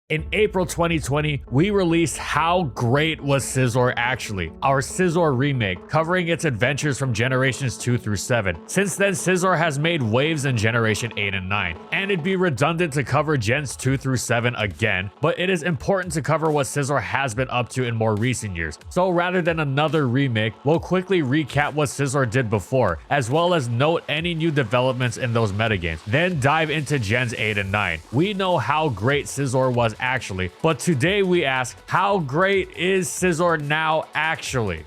In April 2020, we released How Great Was Scizor Actually, our Scizor remake, covering its adventures from generations 2 through 7. Since then, Scizor has made waves in generation 8 and 9, and it'd be redundant to cover gens 2 through 7 again, but it is important to cover what Scizor has been up to in more recent years. So rather than another remake, we'll quickly recap what Scizor did before, as well as note any new developments in those metagames, then dive into gens 8 and 9. We know how great Scizor was actually, but today we ask, how great is Scizor now actually?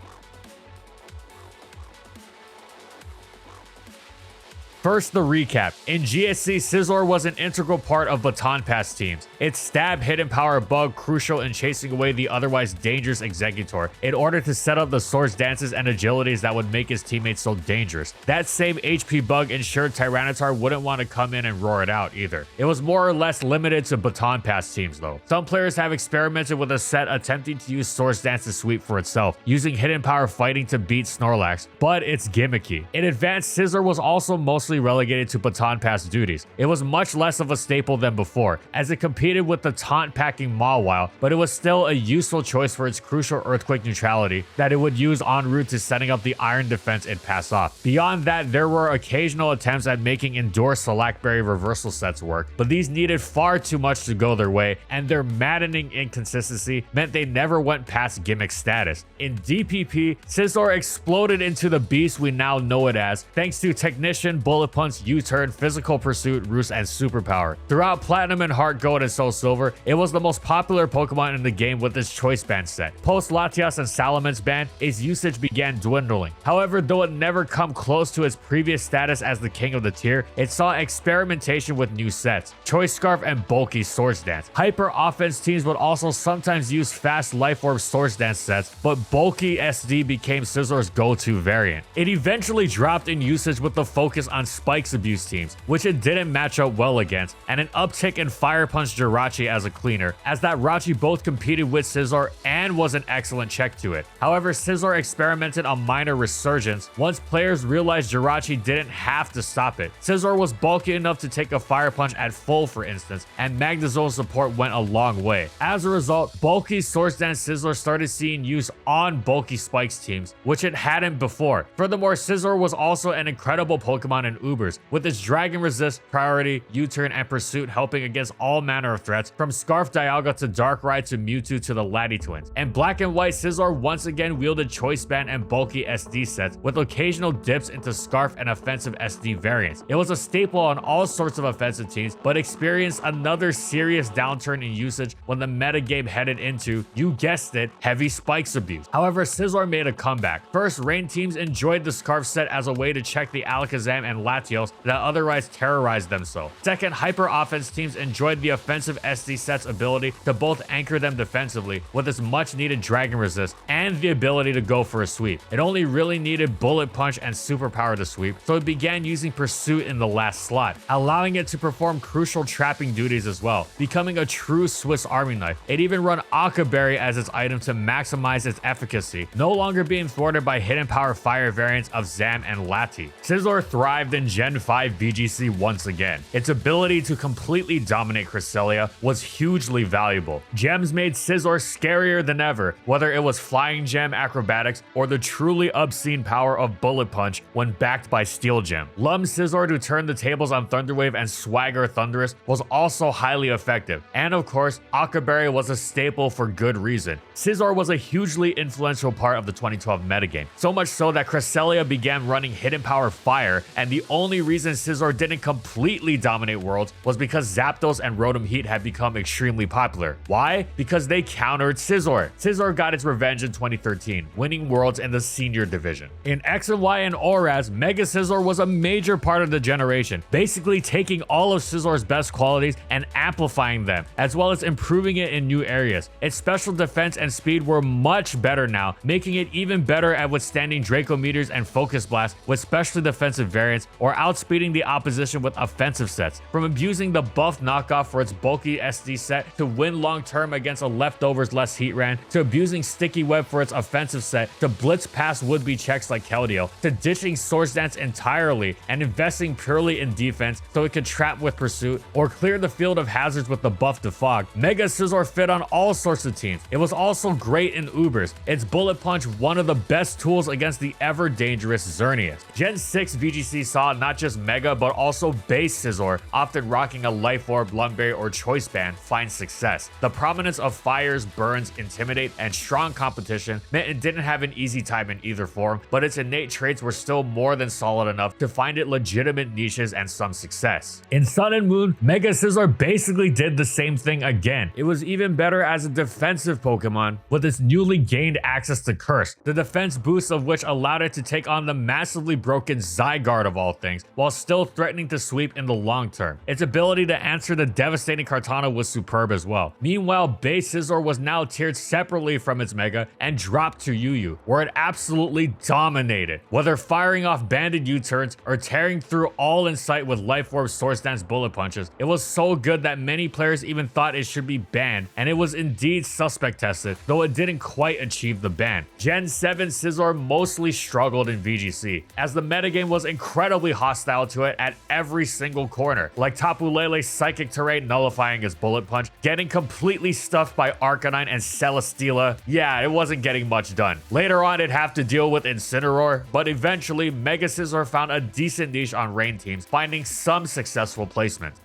First, the recap. In GSC, Scizor was an integral part of Baton Pass teams. Its stab hidden power bug crucial in chasing away the otherwise dangerous Executor in order to set up the swords dances and agilities that would make his teammates so dangerous. That same HP bug ensured Tyranitar wouldn't want to come in and roar it out either. It was more or less limited to Baton Pass teams though. Some players have experimented with a set attempting to use swords dance to sweep for itself, using hidden power fighting to beat Snorlax, but it's gimmicky. In advanced, Scizor was also mostly relegated to Baton Pass duties. It was much less of a staple than before, as it competed with the taunt-packing Mawile, but it was still a useful choice for its crucial earthquake neutrality that it would use en route to setting up the iron defense it passed off. Beyond that, there were occasional attempts at making Endure Selactberry reversal sets work, but these needed far too much to go their way, and their maddening inconsistency meant they never went past gimmick status. In DPP, Scizor exploded into the beast we now know it as, thanks to Technician, Bullet Punch, U-Turn, Physical Pursuit, Roost, and Superpower. Throughout Platinum and Heart Gold and Soul Silver, it was the most popular Pokemon in the game with its Choice Band set. Post Latias and Salamence ban, its usage began dwindling. However, though it never come close to its previous status as the king of the tier, it saw experimentation with new sets, Choice Scarf and Bulky Swords Dance. Hyper offense teams would also sometimes use fast Life Orb Swords Dance sets, but Bulky SD became Scizor's go-to variant. It eventually dropped in usage with the focus on Spike's abuse teams, which it didn't match up well against, and an uptick in Fire Punch Jirachi as a cleaner, as that Rachi both competed with Scizor and was an excellent check to it. However, Scizor experimented a minor resurgence once players realized Jirachi didn't have to stop it. Scizor was bulky enough to take a Fire Punch at full, for instance, and Magnezone support went a long way. As a result, bulky Swords Dance Scizor started seeing use on bulky Spikes teams, which it hadn't before. Furthermore, Scizor was also an incredible Pokemon in Ubers, with its Dragon Resist, Priority, U-Turn, and Pursuit helping against all manner of threats, from Scarf Dialga to Darkrai to Mewtwo to the Lati Twins. And Black and White, Scizor once again wielded Choice Band and bulky SD sets, with occasional dips into Scarf and offensive SD variants. It was a staple on all sorts of offensive teams, but experienced another serious downturn in usage when the metagame headed into, you guessed it, heavy Spikes abuse. However, Scizor made a comeback. First, Rain teams enjoyed the Scarf set as a way to check the Alakazam and Latios that otherwise terrorized them so. Second, hyper offense teams enjoyed the offensive SD set's ability to both anchor them defensively with its much needed Dragon Resist and the ability to go for a sweep. It only really needed Bullet Punch and Superpower to sweep, so it began using Pursuit in the last slot, allowing it to perform crucial trapping duties as well, becoming a true Swiss Army knife. It even run Akaberry as its item to maximize its efficacy, no longer being thwarted by hidden power fire variants of Zam and Lati. Scizor thrived in Gen 5 BGC once again. Its ability to completely dominate Cresselia was hugely valuable. Gems made Scizor scarier than ever, whether it was Flying Gem acrobatics or the truly obscene power of Bullet Punch when backed by Steel Gem. Lum Scizor to turn the tables on Thunderwave and Swagger Thunderous was also highly effective. And of course, Akaberry was a staple for good reason. Scizor was a hugely influential part of the 2012 metagame, so much so that Cresselia began running Hidden Power Fire, and the only reason Scizor didn't completely dominate Worlds was because Zapdos and Rotom Heat had become extremely popular. Why? Because they countered Scizor. Scizor got its revenge in 2013, winning Worlds in the Senior Division. In X and Y and ORAS, Mega Scizor was a major part of the generation, basically taking all of Scizor's best qualities and amplifying them, as well as improving it in new areas. Its special defense and speed were much better now, making it even better at withstanding Draco Meteors and Focus Blast with specially defensive variants or outspeeding the opposition with offensive sets. From abusing the buff knockoff for its bulky SD set to win long-term against a leftovers less heat ran, to abusing Sticky Web for its offensive set to blitz past would-be checks like Keldeo, to ditching Swords Dance entirely and investing purely in defense so it could trap with Pursuit or clear the field of hazards with the buff Defog, Mega Scizor fit on all sorts of teams. It was also great in Ubers. Its Bullet Punch one of the best tools against the ever-dangerous Xerneas. Gen 6 VGC saw not just Mega but also base Scizor, often rocking a Life Orb, Lumberry, or Choice Band, find success. The prominence of Fires, Burns, Intimidate, and strong competition meant it didn't have an easy time in either form, but its innate traits were still more than solid enough to find it legitimate niches and some success. In Sun and Moon, Mega Scizor basically did the same thing again. It was even better as a defensive Pokemon with its newly gained access to Curse, the defense boost of which allowed it to take on the massively broken Zygarde of all things, while still threatening to sweep in the long term. Its ability to answer the devastating Kartana was superb as well. Meanwhile, base Scizor was now tiered separately from its Mega and dropped to UU, where it absolutely dominated. Whether firing off banded U-turns or tearing through all in sight with Life Orb, Swords Dance, Bullet Punches, it was so good that many players even thought it should be banned, and it was indeed suspect tested, though it didn't quite achieve the ban. Gen 7 Scizor mostly struggled in VGC, as the metagame was incredibly hostile to it at every single corner, like Tapu Lele's Psychic Terrain nullifying its Bullet Punch, getting completely stuffed by Arcanine and Celesteela. Yeah, it wasn't getting much done. Later on, it'd have to deal with Incineroar, but eventually Mega Scizor found a decent niche on Rain teams, finding some successful placement.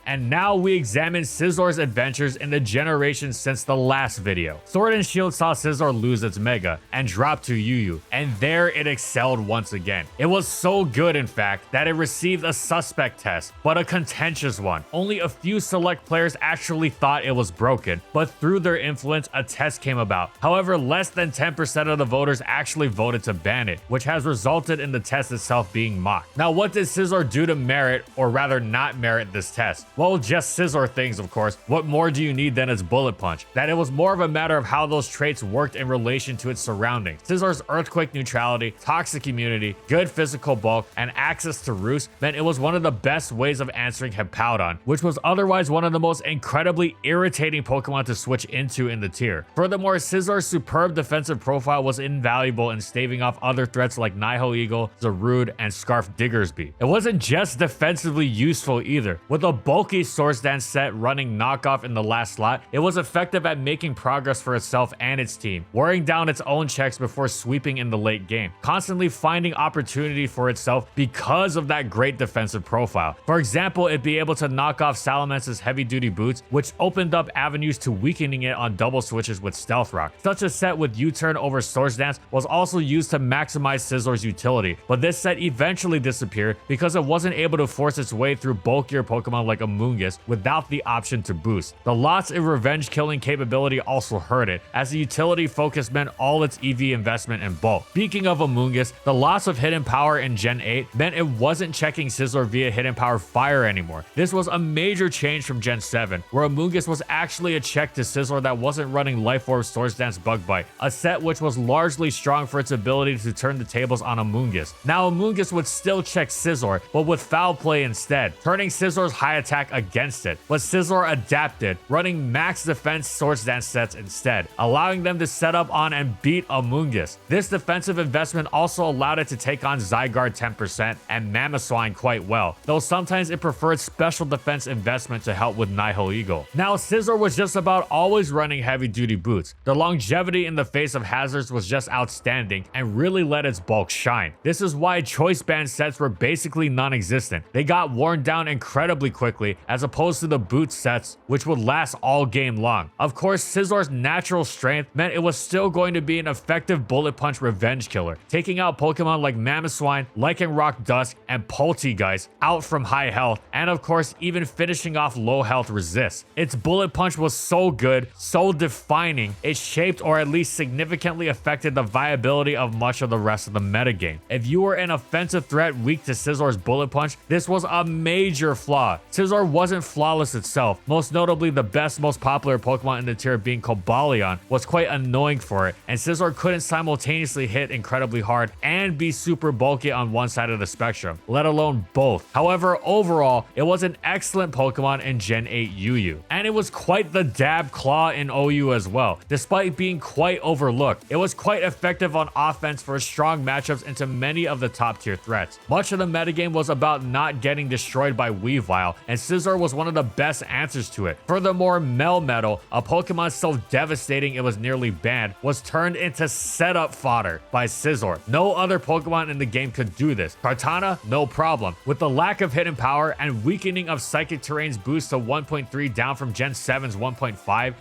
And now we examine Scizor's adventures in the generations since the last video. Sword and Shield saw Scizor lose its Mega and drop to UU, and there it excelled once again. It was so good, in fact, that it received a suspect test, but a contentious one. Only a few select players actually thought it was broken, but through their influence, a test came about. However, less than 10% of the voters actually voted to ban it, which has resulted in the test itself being mocked. Now, what did Scizor do to merit, or rather not merit, this test? Well, just Scizor things, of course. What more do you need than its Bullet Punch? That it was more of a matter of how those traits worked in relation to its surroundings. Scizor's Earthquake neutrality, toxic immunity, good physical bulk, and access to Roost meant it was one of the best ways of answering Hippowdon, which was otherwise one of the most incredibly irritating Pokemon to switch into in the tier. Furthermore, Scizor's superb defensive profile was invaluable in staving off other threats like Nihilego, Zarude, and Scarf Diggersby. It wasn't just defensively useful either. With a bulky Swords Dance set running knockoff in the last slot, it was effective at making progress for itself and its team, wearing down its own checks before sweeping in the late game, constantly finding opportunity for itself because of that great defensive profile. For example, it'd be able to knock off Salamance's heavy-duty boots, which opened up avenues to weakening it on double switches with Stealth Rock. Such a set with U-turn over Swords Dance was also used to maximize Scizor's utility, but this set eventually disappeared because it wasn't able to force its way through bulkier Pokemon like Amoonguss without the option to boost. The loss in revenge killing capability also hurt it, as the utility focus meant all its EV investment in bulk. Speaking of Amoonguss, the loss of hidden power in Gen 8 meant it wasn't checking Scizor via hidden power fire anymore. This was a major change from Gen 7, where Amoonguss was actually a check to Scizor that wasn't running Life Orb, Swords Dance, Bug Bite, a set which was largely strong for its ability to turn the tables on Amoonguss. Now Amoonguss would still check Scizor, but with foul play instead, turning Scizor's high attack against it, but Scizor adapted, running max defense Swords Dance sets instead, allowing them to set up on and beat Amoonguss. This defensive investment also allowed it to take on Zygarde 10% and Mamoswine quite well, though sometimes it preferred special defense investment to help with Nihilego. Now Scizor was just about always running heavy duty boots. The longevity in the face of hazards was just outstanding and really let its bulk shine. This is why choice band sets were basically non-existent. They got worn down incredibly quickly as opposed to the boot sets, which would last all game long. Of course, Scizor's natural strength meant it was still going to be an effective bullet punch revenge killer, taking out Pokemon like Mamoswine, Lycanroc Dusk, and Poltegeist out from high health, and of course even finishing off low health resist. Its bullet punch was so good, so defining, it shaped or at least significantly affected the viability of much of the rest of the metagame. If you were an offensive threat weak to Scizor's bullet punch, this was a major flaw. Scizor Scizor wasn't flawless itself, most notably the best, most popular Pokemon in the tier being Cobalion was quite annoying for it, and Scizor couldn't simultaneously hit incredibly hard and be super bulky on one side of the spectrum, let alone both. However, overall, it was an excellent Pokemon in Gen 8 UU, and it was quite the dab claw in OU as well. Despite being quite overlooked, it was quite effective on offense for strong matchups into many of the top tier threats. Much of the metagame was about not getting destroyed by Weavile, and Scizor was one of the best answers to it. Furthermore, Melmetal, a Pokemon so devastating it was nearly banned, was turned into setup fodder by Scizor. No other Pokemon in the game could do this. Kartana, no problem. With the lack of hidden power and weakening of Psychic Terrain's boost to 1.3 down from Gen 7's 1.5,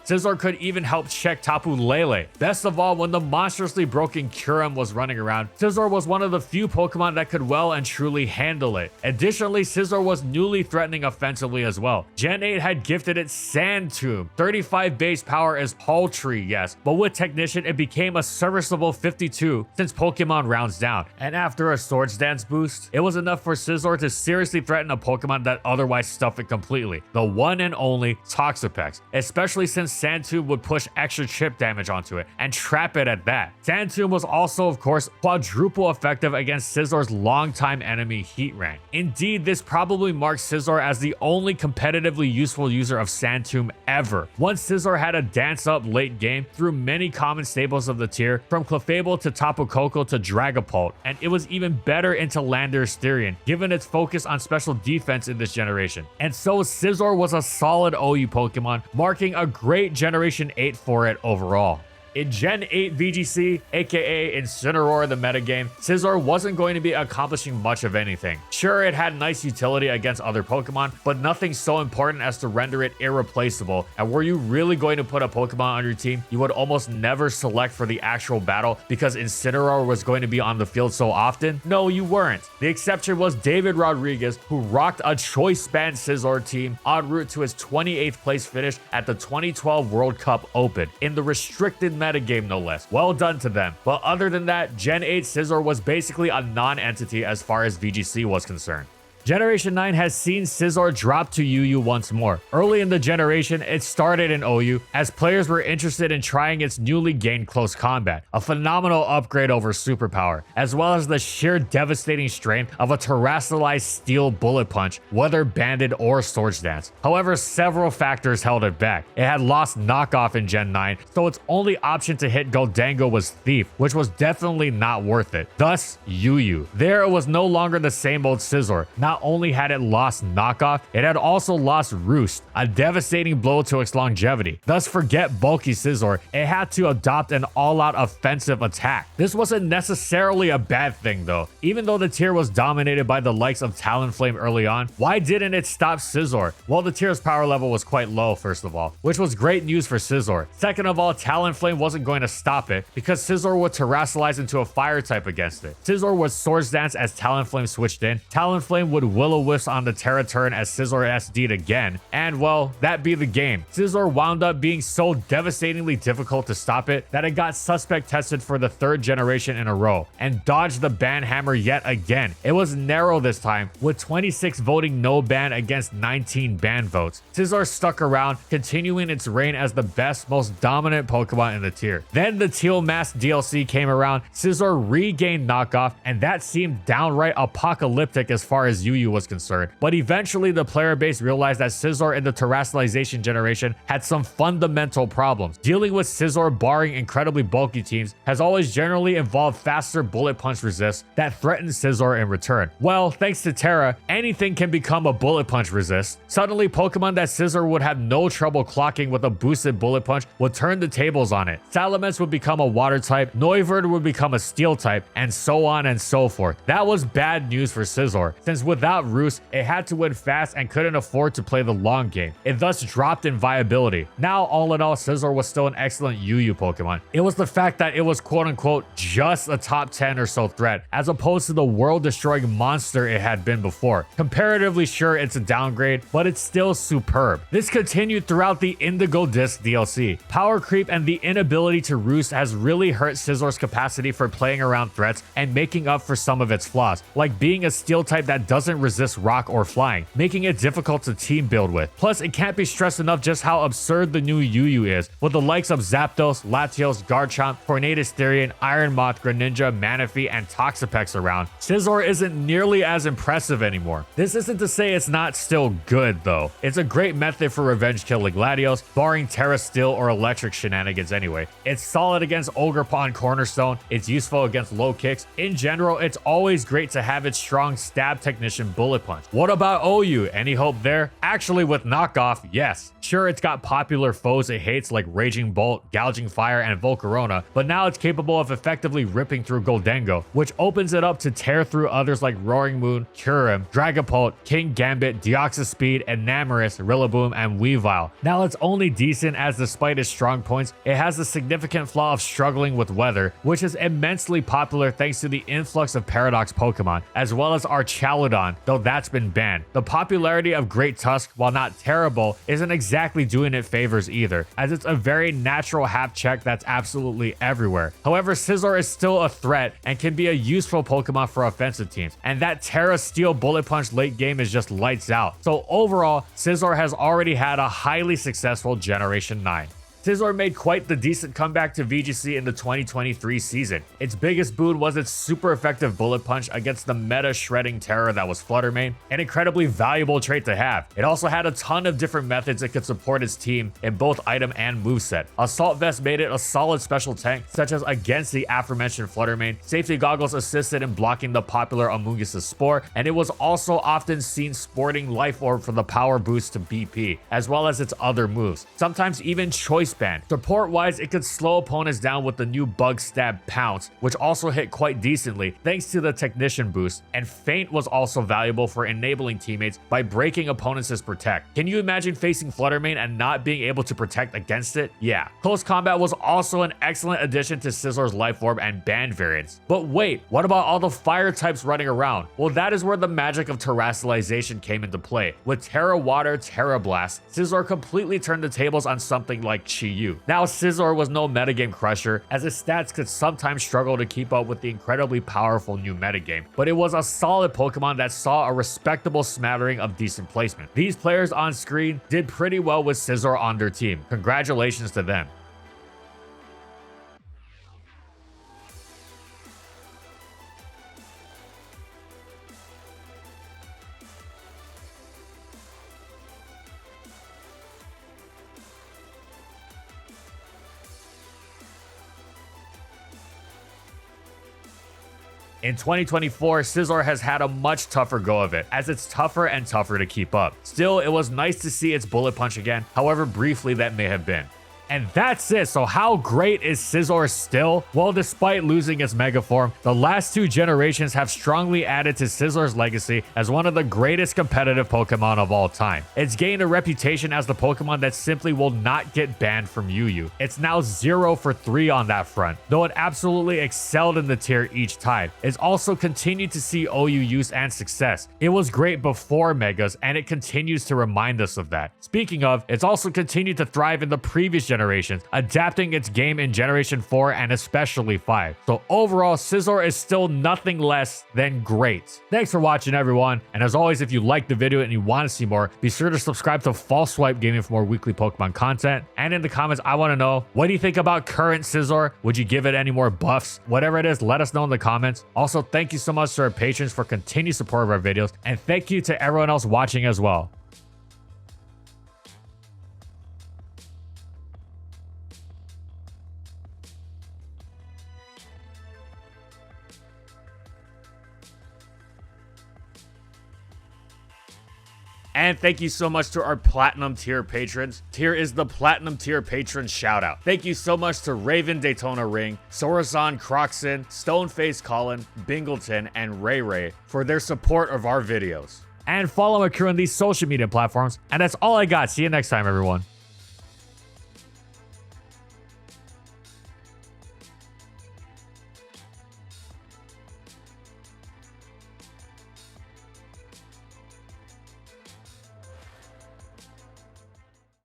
Scizor could even help check Tapu Lele. Best of all, when the monstrously broken Kyurem was running around, Scizor was one of the few Pokemon that could well and truly handle it. Additionally, Scizor was newly threatening offensively as well. Gen 8 had gifted it Sand Tomb. 35 base power is paltry, yes, but with Technician it became a serviceable 52 since Pokemon rounds down, and after a Swords Dance boost, it was enough for Scizor to seriously threaten a Pokemon that otherwise stuffed it completely, the one and only Toxapex, especially since Sand Tomb would push extra chip damage onto it and trap it at that. Sand Tomb was also, of course, quadruple effective against Scizor's longtime enemy Heatran. Indeed, this probably marks Scizor as the only competitively useful user of Sand Tomb ever. Once Scizor had a dance up late game through many common staples of the tier, from Clefable to Tapu Koko to Dragapult, and it was even better into Landorus Therian, given its focus on special defense in this generation. And so Scizor was a solid OU Pokemon, marking a great Generation 8 for it overall. In Gen 8 VGC, aka Incineroar the metagame, Scizor wasn't going to be accomplishing much of anything. Sure, it had nice utility against other Pokemon, but nothing so important as to render it irreplaceable. And were you really going to put a Pokemon on your team you would almost never select for the actual battle because Incineroar was going to be on the field so often? No, you weren't. The exception was David Rodriguez, who rocked a choice banned Scizor team en route to his 28th place finish at the 2012 World Cup Open in the restricted metagame, no less. Well done to them. But other than that, Gen 8 Scizor was basically a non-entity as far as VGC was concerned. Generation 9 has seen Scizor drop to UU once more. Early in the generation, it started in OU as players were interested in trying its newly gained close combat, a phenomenal upgrade over superpower, as well as the sheer devastating strength of a terrestrialized steel bullet punch, whether banded or Swords Dance. However, several factors held it back. It had lost knockoff in Gen 9, so its only option to hit Goldango was Thief, which was definitely not worth it. Thus, UU. There it was no longer the same old Scizor. Not only had it lost knockoff, it had also lost Roost, a devastating blow to its longevity. Thus, forget bulky Scizor, it had to adopt an all-out offensive attack. This wasn't necessarily a bad thing though. Even though the tier was dominated by the likes of Talonflame early on, why didn't it stop Scizor? Well, the tier's power level was quite low, first of all, which was great news for Scizor. Second of all, Talonflame wasn't going to stop it because Scizor would terrestrialize into a fire type against it. Scizor would Swords Dance as Talonflame switched in. Talonflame would Will-O-Wisp on the Terra turn as Scizor SD'd again, and well, that be the game. Scizor wound up being so devastatingly difficult to stop it that it got suspect tested for the third generation in a row, and dodged the ban hammer yet again. It was narrow this time, with 26 voting no ban against 19 ban votes. Scizor stuck around, continuing its reign as the best, most dominant Pokemon in the tier. Then the Teal Mask DLC came around, Scizor regained knockoff, and that seemed downright apocalyptic as far as UU was concerned, but eventually the player base realized that Scizor in the terrestrialization generation had some fundamental problems. Dealing with Scizor barring incredibly bulky teams has always generally involved faster bullet punch resist that threatens Scizor in return. Well, thanks to Terra, anything can become a bullet punch resist. Suddenly, Pokemon that Scizor would have no trouble clocking with a boosted bullet punch would turn the tables on it. Salamence would become a water type, Noivern would become a steel type, and so on and so forth. That was bad news for Scizor, since without Roost, it had to win fast and couldn't afford to play the long game. It thus dropped in viability. Now, all in all, Scizor was still an excellent UU Pokemon. It was the fact that it was quote-unquote just a top 10 or so threat, as opposed to the world-destroying monster it had been before. Comparatively, sure, it's a downgrade, but it's still superb. This continued throughout the Indigo Disc DLC. Power creep and the inability to Roost has really hurt Scizor's capacity for playing around threats and making up for some of its flaws, like being a steel type that doesn't doesn't resist rock or flying, making it difficult to team build with. Plus, it can't be stressed enough just how absurd the new UU is, with the likes of Zapdos, Latios, Garchomp, Tornadus Therian, Iron Moth, Greninja, Manaphy, and Toxapex around. Scizor isn't nearly as impressive anymore. This isn't to say it's not still good though. It's a great method for revenge killing Latios, barring Terra Steel or Electric shenanigans anyway. It's solid against Ogerpon Cornerstone, it's useful against low kicks. In general, it's always great to have its strong stab technician Bullet Punch. What about OU? Any hope there? Actually, with knockoff, yes. Sure, it's got popular foes it hates like Raging Bolt, Gouging Fire, and Volcarona, but now it's capable of effectively ripping through Goldengo, which opens it up to tear through others like Roaring Moon, Kyurem, Dragapult, King Gambit, Deoxyspeed, Enamorus, Rillaboom, and Weavile. Now it's only decent as despite its strong points, it has the significant flaw of struggling with weather, which is immensely popular thanks to the influx of Paradox Pokemon, as well as Archaludon, though that's been banned. The popularity of Great Tusk, while not terrible, isn't exactly doing it favors either, as it's a very natural half check that's absolutely everywhere. However, Scizor is still a threat and can be a useful Pokemon for offensive teams, and that Terra Steel Bullet Punch late game is just lights out. So overall, Scizor has already had a highly successful Generation 9. Scizor made quite the decent comeback to VGC in the 2023 season. Its biggest boon was its super effective Bullet Punch against the meta shredding terror that was Flutter Mane, an incredibly valuable trait to have. It also had a ton of different methods it could support its team in both item and moveset. Assault Vest made it a solid special tank, such as against the aforementioned Flutter Mane. Safety Goggles assisted in blocking the popular Amoonguss Spore, and it was also often seen sporting Life Orb for the power boost to BP, as well as its other moves. Sometimes even Choice Band. Support wise, it could slow opponents down with the new Bug Stab Pounce, which also hit quite decently thanks to the Technician boost, and Feint was also valuable for enabling teammates by breaking opponents' protect. Can you imagine facing Flutter Mane and not being able to protect against it? Yeah. Close Combat was also an excellent addition to Scizor's Life Orb and Band variants. But wait, what about all the fire types running around? Well, that is where the magic of terrestrialization came into play. With Terra Water, Terra Blast, Scizor completely turned the tables on something like Chi-Yu. Now, Scizor was no metagame crusher, as his stats could sometimes struggle to keep up with the incredibly powerful new metagame, but it was a solid Pokemon that saw a respectable smattering of decent placement. These players on screen did pretty well with Scizor on their team. Congratulations to them. In 2024, Scizor has had a much tougher go of it, as it's tougher and tougher to keep up. Still, it was nice to see its Bullet Punch again, however briefly that may have been. And that's it. So how great is Scizor still? Well, despite losing its Mega Form, the last two generations have strongly added to Scizor's legacy as one of the greatest competitive Pokemon of all time. It's gained a reputation as the Pokemon that simply will not get banned from UU. It's now 0 for 3 on that front, though it absolutely excelled in the tier each time. It's also continued to see OU use and success. It was great before Megas, and it continues to remind us of that. Speaking of, it's also continued to thrive in the previous generations, adapting its game in Generation 4 and especially 5. So overall, Scizor is still nothing less than great. Thanks for watching, everyone. And as always, if you liked the video and you want to see more, be sure to subscribe to False Swipe Gaming for more weekly Pokemon content. And in the comments, I want to know, what do you think about current Scizor? Would you give it any more buffs? Whatever it is, let us know in the comments. Also, thank you so much to our patrons for continued support of our videos. And thank you to everyone else watching as well. And thank you so much to our Platinum tier patrons. Here is the Platinum tier patron shout out. Thank you so much to Raven Daytona Ring, Sorazan Croxon, Stoneface Colin, Bingleton, and Ray Ray for their support of our videos. And follow Maikiri on these social media platforms. And that's all I got. See you next time, everyone.